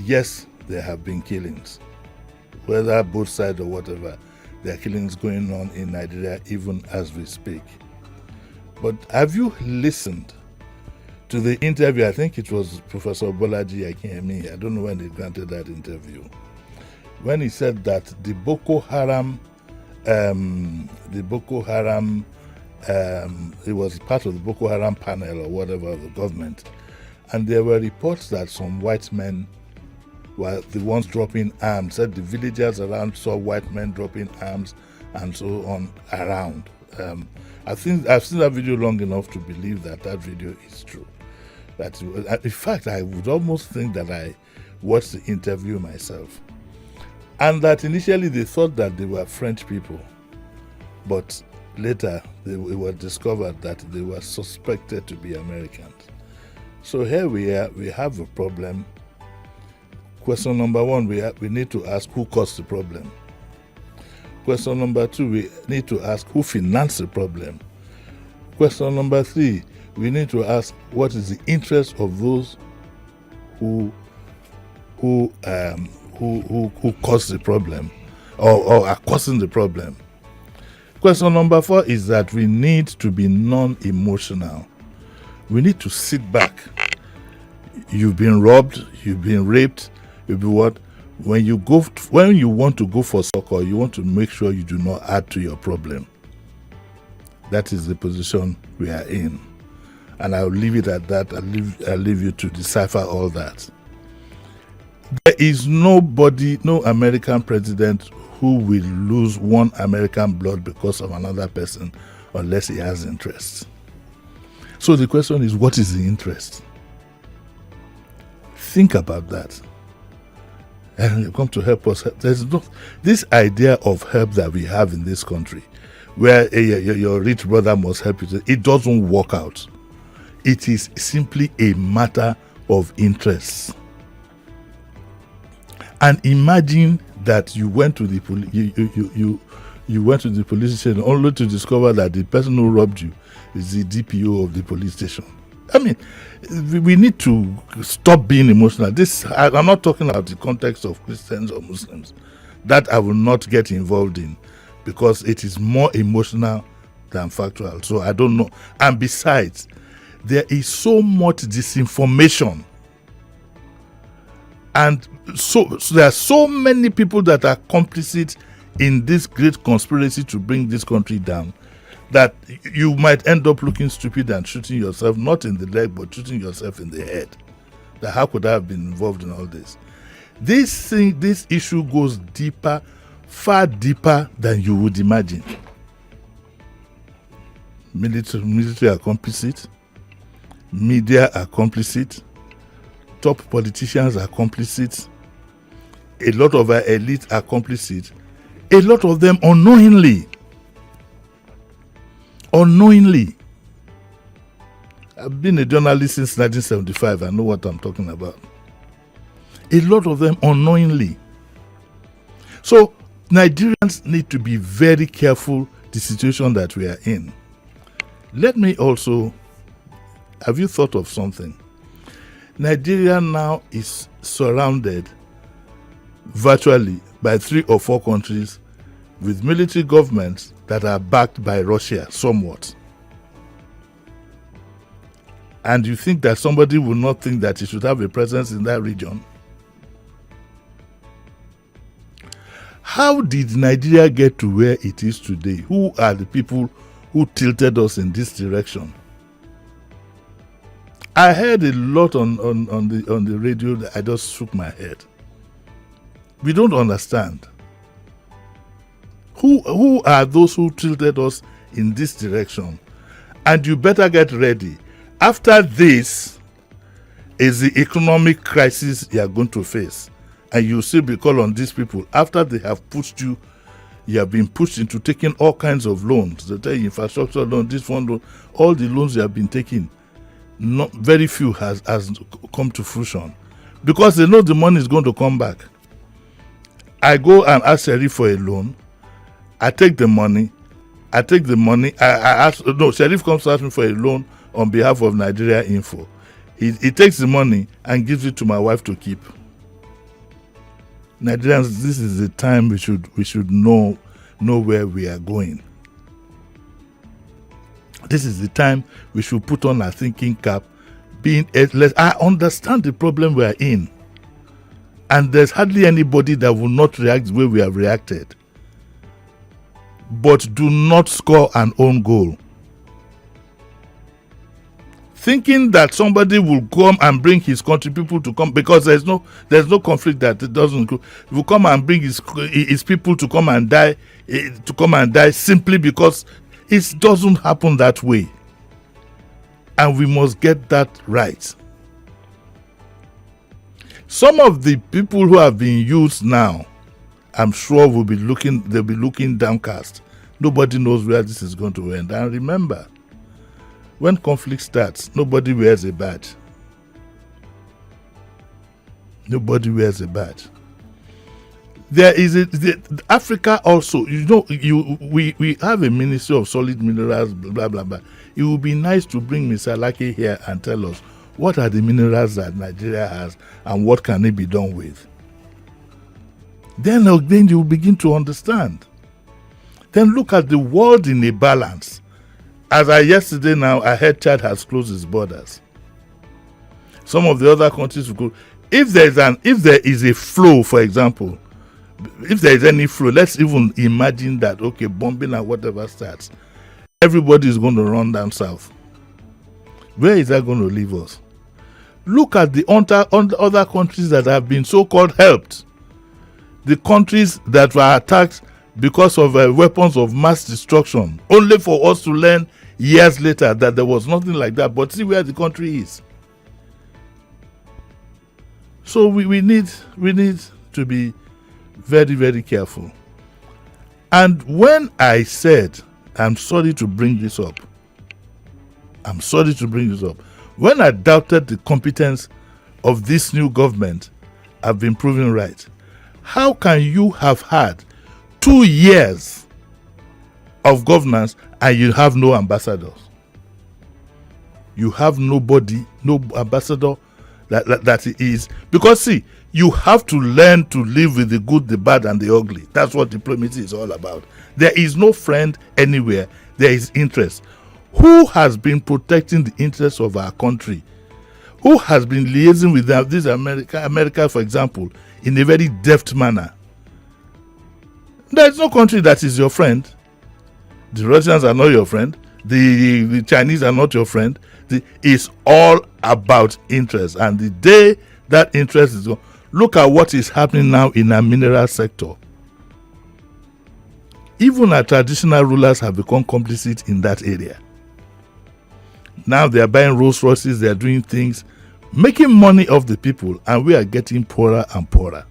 yes, there have been killings. Whether both sides or whatever, there are killings going on in Nigeria even as we speak. But have you listened to the interview? I think it was Professor Bolaji Akínyẹmí. I don't know when they granted that interview. When he said that the Boko Haram, it was part of the Boko Haram panel or whatever of the government, and there were reports that some white men were the ones dropping arms. Said the villagers around saw white men dropping arms and so on around. I think I've seen that video long enough to believe that video is true. That in fact, I would almost think that I watched the interview myself, and that initially they thought that they were French people, but later it was discovered that they were suspected to be Americans. So here we are. We have a problem. Question number one, we need to ask who caused the problem. Question number two, we need to ask who financed the problem. Question number three, we need to ask what is the interest of those who caused the problem or are causing the problem. Question number four is that we need to be non-emotional. We need to sit back. You've been robbed, you've been raped, you'll be what? When you want to go for succor, you want to make sure you do not add to your problem. That is the position we are in. And I'll leave it at that. I'll leave you to decipher all that. There is no American president who will lose one American blood because of another person unless he has interest. So the question is, what is the interest? Think about that. And you come to help us. There's no this idea of help that we have in this country, where your rich brother must help you. It doesn't work out. It is simply a matter of interest. And imagine that you went to the you went to the police station only to discover that the person who robbed you is the DPO of the police station. I mean, we need to stop being emotional. I'm not talking about the context of Christians or Muslims. That I will not get involved in because it is more emotional than factual. So I don't know. And besides, there is so much disinformation. And so there are so many people that are complicit in this great conspiracy to bring this country down that you might end up looking stupid and shooting yourself, not in the leg, but shooting yourself in the head. That how could I have been involved in all this? This issue goes deeper, far deeper than you would imagine. Military are complicit. Media are complicit. Top politicians are complicit. A lot of our elite are complicit. A lot of them unknowingly. I've been a journalist since 1975. I know what I'm talking about. A lot of them unknowingly. So Nigerians need to be very careful the situation that we are in. Let me also, have you thought of something? Nigeria now is surrounded virtually by 3 or 4 countries with military governments that are backed by Russia somewhat. And you think that somebody will not think that he should have a presence in that region? How did Nigeria get to where it is today? Who are the people who tilted us in this direction? I heard a lot on the radio that I just shook my head. We don't understand. Who are those who tilted us in this direction? And you better get ready. After this is the economic crisis you are going to face. And you still be called on these people. After they have pushed you, you have been pushed into taking all kinds of loans. The infrastructure loan, this one loan, all the loans you have been taking. Not very few has come to fruition because they know the money is going to come back. I go and ask Sheriff for a loan. I take the money. Sheriff comes to ask me for a loan on behalf of Nigeria Info. He takes the money and gives it to my wife to keep. Nigerians, this is the time we should know where we are going. This is the time we should put on our thinking cap. I understand the problem we are in, and there's hardly anybody that will not react the way we have reacted. But do not score an own goal. Thinking that somebody will come and bring his country people to come, because there's no conflict that it doesn't go. Will come and bring his people to come and die, simply because it doesn't happen that way. And we must get that right. Some of the people who have been used now, I'm sure they'll be looking downcast. Nobody knows where this is going to end. And remember, when conflict starts, nobody wears a badge. Nobody wears a badge. There is Africa also. We have a Ministry of Solid Minerals, blah blah blah. It would be nice to bring Mr. Laki here and tell us what are the minerals that Nigeria has and what can it be done with. Then you will begin to understand. Then look at the world in a balance. As yesterday now, I heard Chad has closed its borders. Some of the other countries will go. If there is a flow, for example, if there is any flow, let's even imagine that, okay, bombing and whatever starts, everybody is going to run down south. Where is that going to leave us? Look at the other countries that have been so-called helped. The countries that were attacked because of weapons of mass destruction, only for us to learn years later that there was nothing like that. But see where the country is. So we need to be very, very careful. And when I said, I'm sorry to bring this up, when I doubted the competence of this new government, I've been proven right. How can you have had 2 years of governance and you have no ambassadors? You have nobody, no ambassador that is. Because see, you have to learn to live with the good, the bad, and the ugly. That's what diplomacy is all about. There is no friend anywhere. There is interest. Who has been protecting the interests of our country? Who has been liaising with this America, for example, in a very deft manner? There is no country that is your friend. The Russians are not your friend. The Chinese are not your friend. It's all about interest. And the day that interest is gone, look at what is happening now in our mineral sector. Even our traditional rulers have become complicit in that area. Now they are buying Rolls Royces, they are doing things, making money off the people, and we are getting poorer and poorer.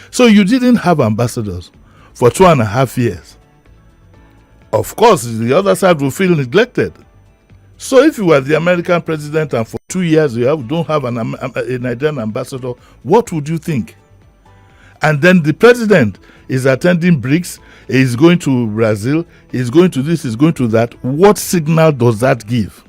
So you didn't have ambassadors for 2.5 years. Of course, the other side will feel neglected. So if you were the American president and for 2 years you don't have a Nigerian ambassador, what would you think? And then the president is attending BRICS, is going to Brazil, is going to this, is going to that. What signal does that give?